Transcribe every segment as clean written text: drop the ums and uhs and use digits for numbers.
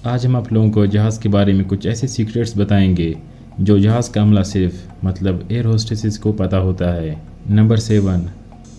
آج ہم آپ لوگوں کو جہاز کے بارے میں کچھ ایسے سیکریٹس بتائیں گے جو جہاز کا عملہ صرف ایئر ہوسٹسز کو پتہ ہوتا ہے۔ نمبر 7،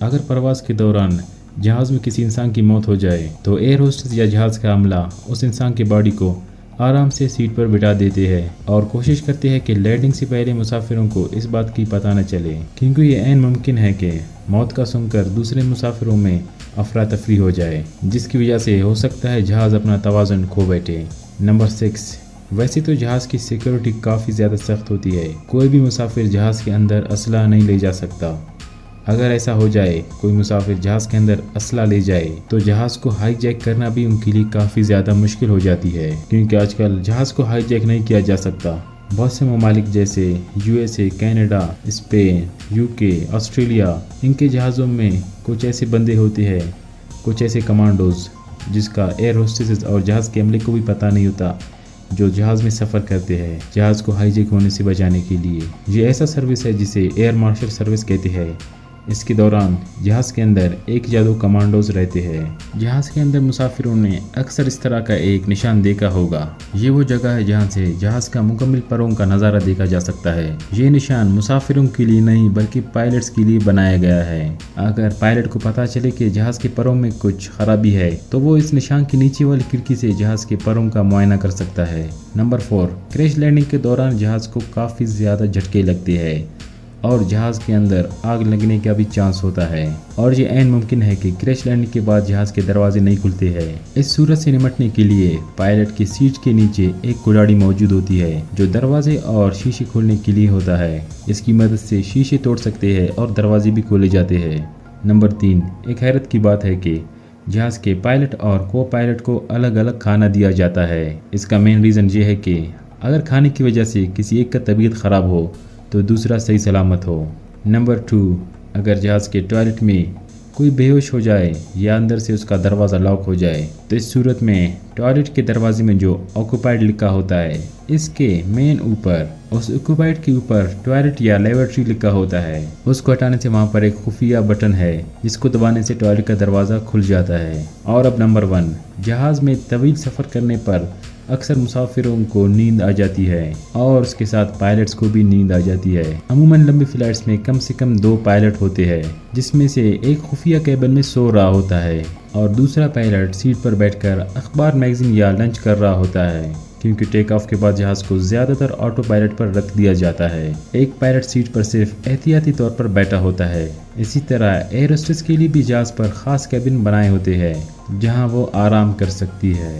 اگر پرواز کے دوران جہاز میں کسی انسان کی موت ہو جائے تو ایئر ہوسٹس یا جہاز کا عملہ اس انسان کی باڈی کو آرام سے سیٹ پر بٹھا دیتے ہیں اور کوشش کرتے ہیں کہ لینڈنگ سے پہلے مسافروں کو اس بات کی پتہ نہ چلے، کیونکہ یہ عین ممکن ہے کہ موت کا سن کر دوسرے مسافروں میں افراتفری ہو جائے، جس کی وجہ سے ہو سکتا ہے جہاز اپنا توازن کھو بیٹھے۔ نمبر 6، ویسے تو جہاز کی سیکیورٹی کافی زیادہ سخت ہوتی ہے، کوئی بھی مسافر جہاز کے اندر اسلحہ نہیں لے جا سکتا۔ اگر ایسا ہو جائے، کوئی مسافر جہاز کے اندر اسلحہ لے جائے تو جہاز کو ہائی جیک کرنا بھی ان کے لیے کافی زیادہ مشکل ہو جاتی ہے، کیونکہ آج کل جہاز کو ہائی جیک نہیں کیا جا سکتا۔ بہت سے ممالک جیسے USA، Canada, Spain, UK، Australia, ان کے جہازوں میں کچھ ایسے بندے ہوتے ہیں، کچھ ایسے کمانڈوز جس کا ایئر ہوسٹسز اور جہاز کے عملے کو بھی پتہ نہیں ہوتا، جو جہاز میں سفر کرتے ہیں جہاز کو ہائی جیک ہونے سے بچانے کے لیے۔ یہ ایسا سروس ہے جسے ایئر مارشل سروس کہتے ہیں۔ اس کے دوران جہاز کے اندر ایک یا دو کمانڈوز رہتے ہیں۔ جہاز کے اندر مسافروں نے اکثر اس طرح کا ایک نشان دیکھا ہوگا، یہ وہ جگہ ہے جہاں سے جہاز کا مکمل پروں کا نظارہ دیکھا جا سکتا ہے۔ یہ نشان مسافروں کے لیے نہیں بلکہ پائلٹس کے لیے بنایا گیا ہے۔ اگر پائلٹ کو پتہ چلے کہ جہاز کے پروں میں کچھ خرابی ہے تو وہ اس نشان کے نیچے والی کھڑکی سے جہاز کے پروں کا معائنہ کر سکتا ہے۔ نمبر 4، کریش لینڈنگ کے دوران جہاز کو کافی زیادہ جھٹکے لگتے ہیں اور جہاز کے اندر آگ لگنے کا بھی چانس ہوتا ہے، اور یہ عین ممکن ہے کہ کریش لینڈنگ کے بعد جہاز کے دروازے نہیں کھلتے ہیں۔ اس صورت سے نمٹنے کے لیے پائلٹ کی سیٹ کے نیچے ایک کلاڑی موجود ہوتی ہے جو دروازے اور شیشے کھولنے کے لیے ہوتا ہے۔ اس کی مدد سے شیشے توڑ سکتے ہیں اور دروازے بھی کھولے جاتے ہیں۔ نمبر 3، ایک حیرت کی بات ہے کہ جہاز کے پائلٹ اور کو پائلٹ کو الگ الگ کھانا دیا جاتا ہے۔ اس کا مین ریزن یہ ہے کہ اگر کھانے کی وجہ سے کسی ایک کا طبیعت خراب ہو تو دوسرا صحیح سلامت ہو۔ نمبر 2، اگر جہاز کے ٹوائلٹ میں کوئی بے ہوش ہو جائے یا اندر سے اس کا دروازہ لاک ہو جائے تو اس صورت میں ٹوائلٹ کے دروازے میں جو آکوپائڈ لکھا ہوتا ہے، اس کے مین اوپر، اس آکوپائڈ کے اوپر ٹوائلٹ یا لیبارٹری لکھا ہوتا ہے۔ اس کو ہٹانے سے وہاں پر ایک خفیہ بٹن ہے جس کو دبانے سے ٹوائلٹ کا دروازہ کھل جاتا ہے۔ اور اب نمبر 1، جہاز میں طویل سفر کرنے پر اکثر مسافروں کو نیند آ جاتی ہے اور اس کے ساتھ پائلٹس کو بھی نیند آ جاتی ہے۔ عموماً لمبی فلائٹس میں کم سے کم 2 پائلٹ ہوتے ہیں، جس میں سے ایک خفیہ کیبن میں سو رہا ہوتا ہے اور دوسرا پائلٹ سیٹ پر بیٹھ کر اخبار، میگزین یا لنچ کر رہا ہوتا ہے، کیونکہ ٹیک آف کے بعد جہاز کو زیادہ تر آٹو پائلٹ پر رکھ دیا جاتا ہے۔ ایک پائلٹ سیٹ پر صرف احتیاطی طور پر بیٹھا ہوتا ہے۔ اسی طرح ایئر ہوسٹس کے لیے بھی جہاز پر خاص کیبن بنائے ہوتے ہیں جہاں وہ آرام کر سکتی ہے۔